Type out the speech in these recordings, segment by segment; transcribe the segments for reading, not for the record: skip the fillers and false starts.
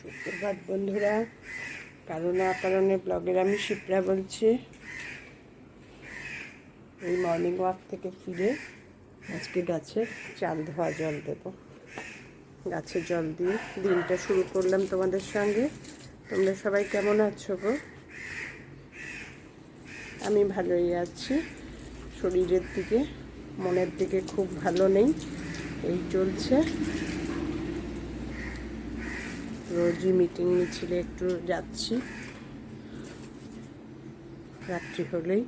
সুপ্রভাত বন্ধুরা, কারণে অকারণে ব্লগের আমি শিপ্রা বলছি। এই মর্নিং ওয়াক থেকে ফিরে আজকে গাছে চাল ধোয়া জল দেব। গাছে জল দিয়ে দিনটা শুরু করলাম তোমাদের সঙ্গে। তোমরা সবাই কেমন আছো গো? আমি ভালোই আছি। শরীরের দিকে মনের দিকে খুব ভালো নেই, এই চলছে। রোজই মিটিং মিছিলে একটু যাচ্ছি, রাত্রি হলেই।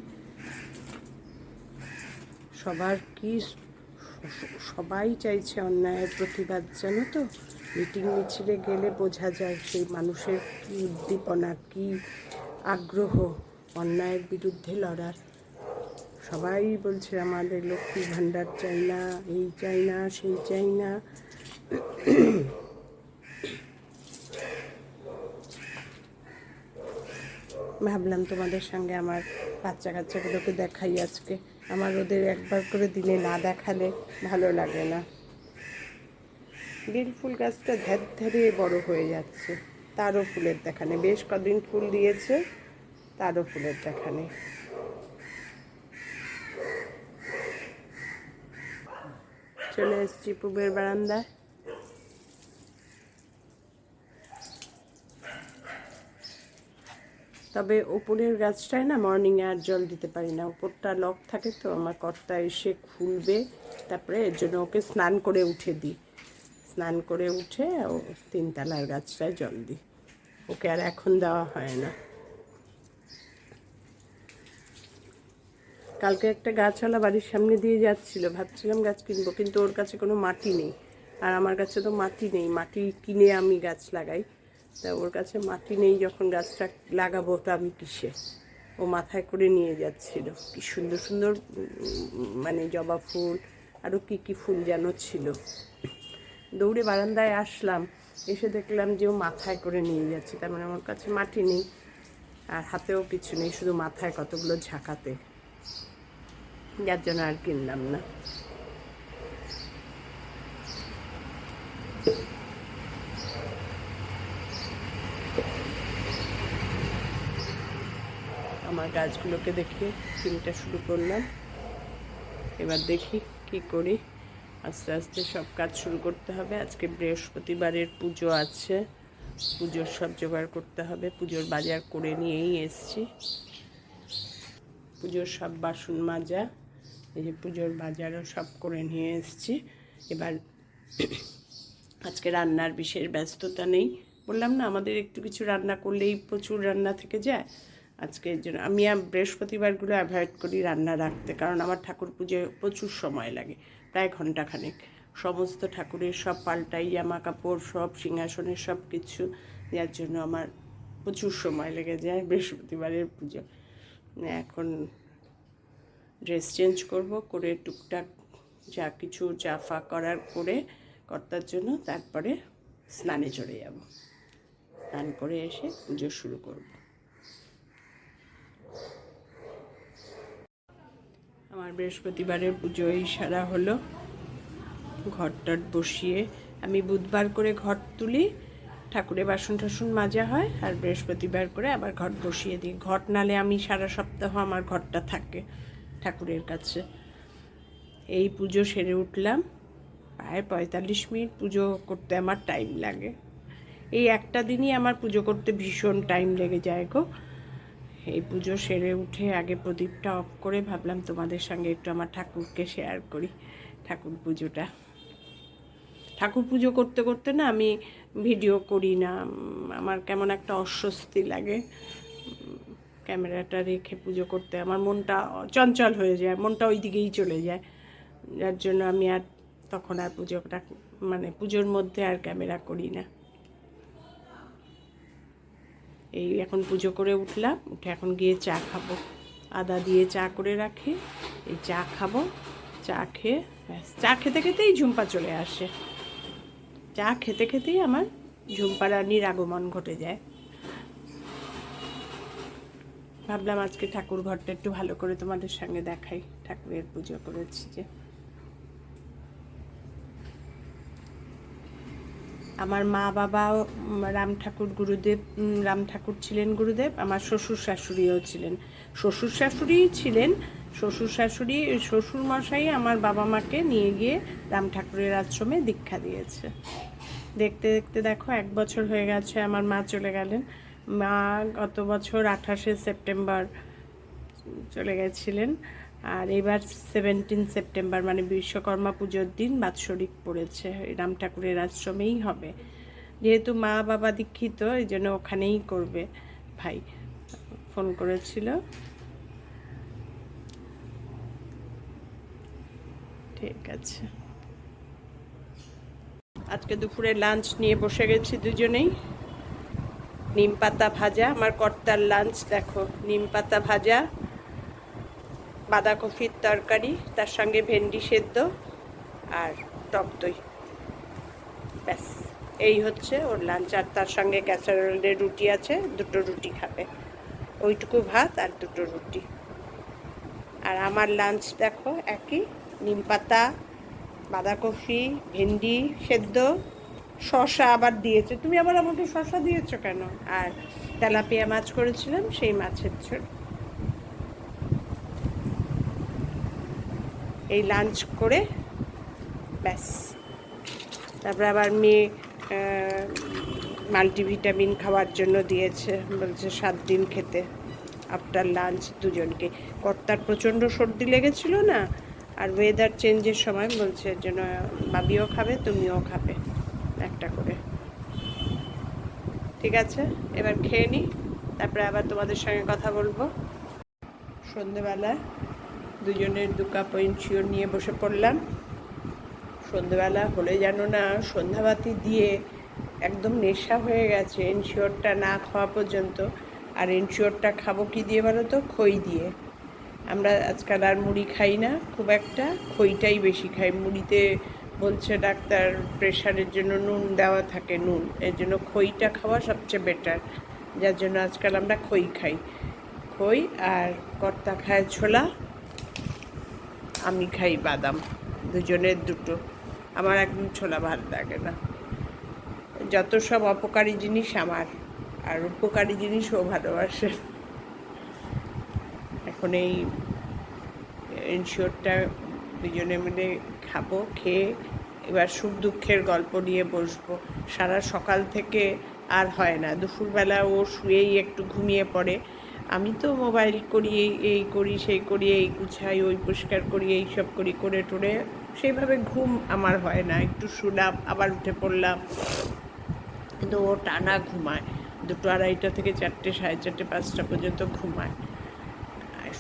সবাই চাইছে অন্যায়ের প্রতিবাদ, জানো তো। মিটিং মিছিলে গেলে বোঝা যায় সেই মানুষের কী উদ্দীপনা, কী আগ্রহ অন্যায়ের বিরুদ্ধে লড়ার। সবাই বলছে আমাদের লক্ষ্মী ভাণ্ডার চাই না, এই চাই না, সেই চাই না। ভাবলাম তোমাদের সঙ্গে আমার বাচ্চা কাচ্চাগুলোকে দেখাই আজকে। আমার ওদের একবার করে দিনে না দেখালে ভালো লাগে না। বেল ফুল গাছটা ধ্যারে বড় হয়ে যাচ্ছে, তারও ফুলের দেখা নেই। বেশ কদিন ফুল দিয়েছে, তারও ফুলের দেখা নেই। চলে এসেছি পুবের বারান্দায়। তবে ওপরের গাছটায় না মর্নিংয়ে আর জল দিতে পারি না, ওপরটা লক থাকে তো। আমার কর্তা এসে খুলবে, তারপরে এর জন্য ওকে স্নান করে উঠে দিই। স্নান করে উঠে ও তিনতলার গাছটায় জল দিই, ওকে আর এখন দেওয়া হয় না। কালকে একটা গাছওয়ালা বাড়ির সামনে দিয়ে যাচ্ছিল, ভাবছিলাম গাছ কিনবো, কিন্তু ওর কাছে কোনো মাটি নেই। আর আমার কাছে তো মাটি নেই, মাটি কিনে আমি গাছ লাগাই। তা ওর কাছে মাটি নেই, যখন গাছটা লাগাবো তা আমি কিসে। ও মাথায় করে নিয়ে যাচ্ছিল। কি সুন্দর সুন্দর মানে জবা ফুল, আরও কি কি ফুল যেন ছিল। দৌড়ে বারান্দায় আসলাম, এসে দেখলাম যে ও মাথায় করে নিয়ে যাচ্ছে। তার মানে আমার কাছে মাটি নেই, আর হাতেও কিছু নেই, শুধু মাথায় কতগুলো ঝাঁকাতে, যার জন্য আর কিনলাম না। আমার গাছগুলোকে দেখে চিন্তা শুরু করলাম। এবার দেখি কি করি। আস্তে আস্তে সব কাজ শুরু করতে হবে। আজকে বৃহস্পতিবারের পুজো আছে, পুজোর সব জোগাড় করতে হবে। পুজোর বাজার করে নিয়েই এসছি। পুজোর সব বাসন মাজা, এই যে পুজোর বাজারও সব করে নিয়ে এসছি। এবার আজকে রান্নার বিশেষ ব্যস্ততা নেই। বললাম না, আমাদের একটু কিছু রান্না করলেই প্রচুর রান্না থেকে যায়। আজকের জন্য আমি বৃহস্পতিবারগুলো অ্যাভয়েড করি রান্না রাখতে, কারণ আমার ঠাকুর পুজোয় প্রচুর সময় লাগে, প্রায় ঘন্টাখানেক। সমস্ত ঠাকুরের সব পাল্টাই, জামা কাপড় সব, সিংহাসনের সব কিছু, যার জন্য আমার প্রচুর সময় লেগে যায় বৃহস্পতিবারের পুজো। এখন ড্রেস চেঞ্জ করব, করে টুকটাক যা কিছু জাফা করার করে কর্তার জন্য, তারপরে স্নানে চলে যাব। স্নান করে এসে পুজো শুরু করব। আমার বৃহস্পতিবারের পুজোই সারা হলো। ঘরটট বসিয়ে আমি বুধবার করে ঘর তুলি, ঠাকুরের বাসন টাসন মাজা হয়, আর বৃহস্পতিবার করে আবার ঘর বসিয়ে দিই। ঘট নালে আমি সারা সপ্তাহ আমার ঘরটা থাকে ঠাকুরের কাছে। এই পুজো সেরে উঠলাম, প্রায় 45 মিনিট পুজো করতে আমার টাইম লাগে। এই একটা দিনই আমার পুজো করতে ভীষণ টাইম লেগে যায় গো। এই পুজো সেরে উঠে আগে প্রদীপটা অফ করে ভাবলাম তোমাদের সঙ্গে একটু আমার ঠাকুরকে শেয়ার করি, ঠাকুর পুজোটা। ঠাকুর পুজো করতে করতে না আমি ভিডিও করি না, আমার কেমন একটা অস্বস্তি লাগে। ক্যামেরাটা রেখে পুজো করতে আমার মনটা চঞ্চল হয়ে যায়, মনটা ওই দিকেই চলে যায়, যার জন্য আমি আর তখন আর পুজোটা মানে পুজোর মধ্যে আর ক্যামেরা করি না। এই এখন পুজো করে উঠলাম, উঠে এখন গিয়ে চা খাবো। আদা দিয়ে চা করে রাখি, এই চা খাবো। চা খেয়ে ব্যাস, চা খেতে খেতেই ঝুম্পা চলে আসে। চা খেতে খেতেই আমার ঝুম্পা রানীর আগমন ঘটে যায়। ভাবলাম আজকে ঠাকুর ঘরটা একটু ভালো করে তোমাদের সঙ্গে দেখাই, ঠাকুরের পুজো করেছি যে। আমার মা বাবাও রাম ঠাকুর গুরুদেব, রাম ঠাকুর ছিলেন গুরুদেব। আমার শ্বশুর শাশুড়িও ছিলেন। শ্বশুর শাশুড়িই ছিলেন, শ্বশুর মশাই আমার বাবা মাকে নিয়ে গিয়ে রাম ঠাকুরের আশ্রমে দীক্ষা দিয়েছে। দেখতে দেখতে দেখো 1 বছর হয়ে গেছে আমার মা চলে গেলেন। মা গত বছর 28শে সেপ্টেম্বর চলে গেছিলেন। আর এবার 17 সেপ্টেম্বর মানে বিশ্বকর্মা পুজোর দিন বাৎসরিক পড়েছে। রাম ঠাকুরের আশ্রমেই হবে। যেহেতু মা বাবা দীক্ষিত, এই জন্য ওখানেই করবে। ভাই ফোন করেছিল। ঠিক আছে, আজকে দুপুরে লাঞ্চ নিয়ে বসে গেছি দুজনেই। নিম পাতা ভাজা, আমার কর্তার লাঞ্চ দেখো, নিম পাতা ভাজা, বাঁধাকপির তরকারি, তার সঙ্গে ভেন্ডি সেদ্ধ আর টক দই। ব্যাস, এই হচ্ছে ওর লাঞ্চ। আর তার সঙ্গে ক্যাসারোলের রুটি আছে, 2টো রুটি খাবে। ওইটুকু ভাত আর 2টো রুটি। আর আমার লাঞ্চ দেখো একই, নিম পাতা, বাঁধাকপি, ভেন্ডি সেদ্ধ, শসা আবার দিয়েছে। তুমি আবার আমাকে শসা দিয়েছো কেন? আর তেলাপিয়া মাছ করেছিলাম, সেই মাছের ঝোল। এই লাঞ্চ করে ব্যাস। তারপরে আবার মেয়ে মাল্টিভিটামিন খাওয়ার জন্য দিয়েছে, বলছে 7 দিন খেতে আফটার লাঞ্চ দুজনকে। কর্তার প্রচণ্ড সর্দি লেগেছিল না, আর ওয়েদার চেঞ্জের সময় বলছে যেন বাবিও খাবে তুমিও খাবে একটা করে। ঠিক আছে, এবার খেয়ে নিই, তারপরে আবার তোমাদের সঙ্গে কথা বলবো। সন্ধেবেলায় দুজনের 2 কাপ ইনশিওর নিয়ে বসে পড়লাম। সন্ধেবেলা হলে যেন না সন্ধ্যাবাতি দিয়ে একদম নেশা হয়ে গেছে ইনশিওরটা না খাওয়া পর্যন্ত। আর ইনশিওরটা খাবো কি দিয়ে বলো তো? খই দিয়ে। আমরা আজকাল আর মুড়ি খাই না খুব একটা, খইটাই বেশি খাই। মুড়িতে বলছে ডাক্তার প্রেশারের জন্য নুন দেওয়া থাকে, নুন, এর জন্য খইটা খাওয়া সবচেয়ে বেটার। যার জন্য আজকাল আমরা খই খাই। খই আর কর্তা খায় ছোলা, আমি খাই বাদাম, দুজনের 2টো। আমার একদম ছোলা ভালো লাগে না। যত সব অপকারী জিনিস আমার, আর উপকারী জিনিসও ভালোবাসে। এখন এই ইনশিওরটা দুজনে মিলে খাবো, খেয়ে এবার সুখ দুঃখের গল্প নিয়ে বসবো। সারা সকাল থেকে আর হয় না, দুপুরবেলা ও শুয়েই একটু ঘুমিয়ে পড়ে। আমি তো মোবাইল করি, এই করি, সেই করি, এই গুছাই, ওই পরিষ্কার করি, এই সব করি, করে টোরে সেইভাবে ঘুম আমার হয় না। একটু শুলাম, আবার উঠে পড়লাম, কিন্তু ও টানা ঘুমায়। 2টো 2:30 থেকে 4টে, 4:30, 5টা পর্যন্ত ঘুমায়।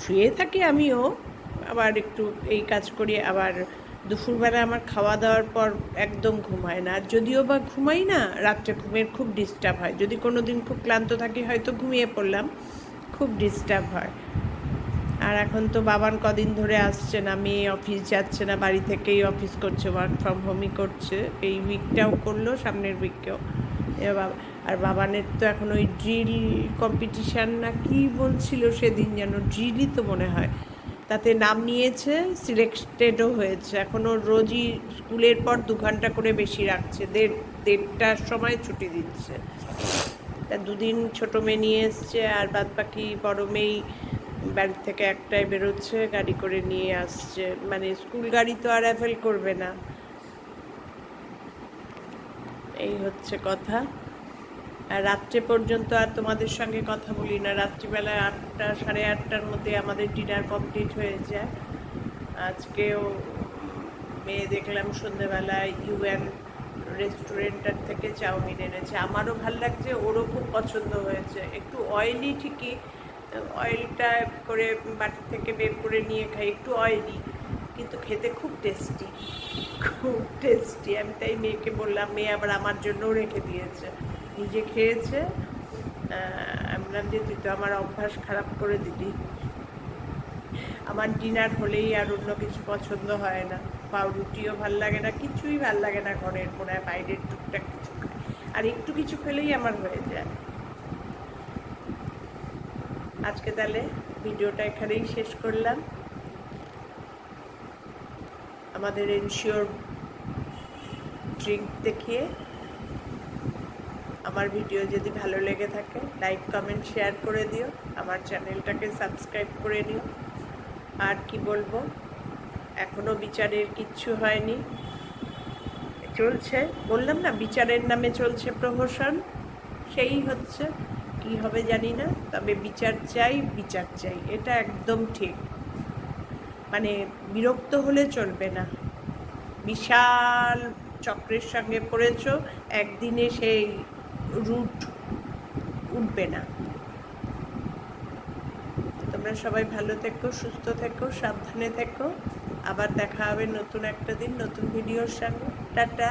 শুয়ে থাকি আমিও, আবার একটু এই কাজ করি। আবার দুপুরবেলা আমার খাওয়া দাওয়ার পর একদম ঘুম হয় না। আর যদিও বা ঘুমাই না, রাত্রে ঘুমের খুব ডিস্টার্ব হয়। যদি কোনো দিন খুব ক্লান্ত থাকি হয়তো ঘুমিয়ে পড়লাম, খুব ডিস্টার্ব হয়। আর এখন তো বাবান কদিন ধরে আসছে না, মেয়ে অফিস যাচ্ছে না, বাড়ি থেকেই অফিস করছে, ওয়ার্ক ফ্রম হোমই করছে। এই উইকটাও করলো, সামনের উইককেও। আর বাবানের তো এখন ওই ড্রিল কম্পিটিশান না কি বলছিল সেদিন, যেন ড্রিলই তো মনে হয়, তাতে নাম নিয়েছে, সিলেক্টেডও হয়েছে। এখনও রোজই স্কুলের পর 2 ঘন্টা করে বেশি রাখছে, 1:30টার সময় ছুটি দিচ্ছে। তা 2 দিন ছোটো মেয়ে নিয়ে এসছে, আর বাদ বাকি বড় মেয়েই বাড়ি থেকে 1টায় বেরোচ্ছে, গাড়ি করে নিয়ে আসছে। মানে স্কুল গাড়ি তো আর অ্যাভেল করবে না। এই হচ্ছে কথা। আর রাত্রে পর্যন্ত আর তোমাদের সঙ্গে কথা বলি না। রাত্রিবেলায় 8টা, 8:30টার মধ্যে আমাদের ডিনার কমপ্লিট হয়ে যায়। আজকেও মেয়ে দেখলাম সন্ধ্যেবেলায় ইউএন রেস্টুরেন্টের থেকে চাউমিন এনেছে। আমারও ভাল লাগছে, ওরও খুব পছন্দ হয়েছে। একটু অয়েলি ঠিকই, অয়েলটা করে বাটি থেকে বের করে নিয়ে খাই, একটু অয়েলি, কিন্তু খেতে খুব টেস্টি, খুব টেস্টি। আমি তাই মেয়েকে বললাম, মেয়ে আবার আমার জন্যও রেখে দিয়েছে, নিজে খেয়েছে। আমি বললাম যে তুই তো আমার অভ্যাস খারাপ করে দিলি। আমার ডিনার হলেই আর অন্য কিছু পছন্দ হয় না, পাউরুটিও ভাল লাগে না, কিছুই ভাল লাগে না ঘরের, মনে হয় বাইরের টুকটাক কিছু খাই। আর একটু কিছু খেলেই আমার হয়ে যায়। আজকে তাহলে ভিডিওটা এখানেই শেষ করলাম। আমাদের এনশিওর ড্রিঙ্ক দেখিয়ে আমার ভিডিও যদি ভালো লেগে থাকে লাইক কমেন্ট শেয়ার করে দিও, আমার চ্যানেলটাকে সাবস্ক্রাইব করে নিও। আর কি বলবো, এখনো বিচারের কিচ্ছু হয়নি, চলছে। বললাম না, বিচারের নামে চলছে প্রহসন, সেই হচ্ছে। কি হবে জানি না, তবে বিচার চাই, বিচার চাই, এটা একদম ঠিক। মানে বিরক্ত হলে চলবে না, বিশাল চক্রের সঙ্গে পড়েছ, একদিনে সেই রুট উঠবে না। তোমরা সবাই ভালো থেকো, সুস্থ থেকো, সাবধানে থেকো। আবার দেখা হবে নতুন একটা দিন নতুন ভিডিওর সঙ্গে। টাটা।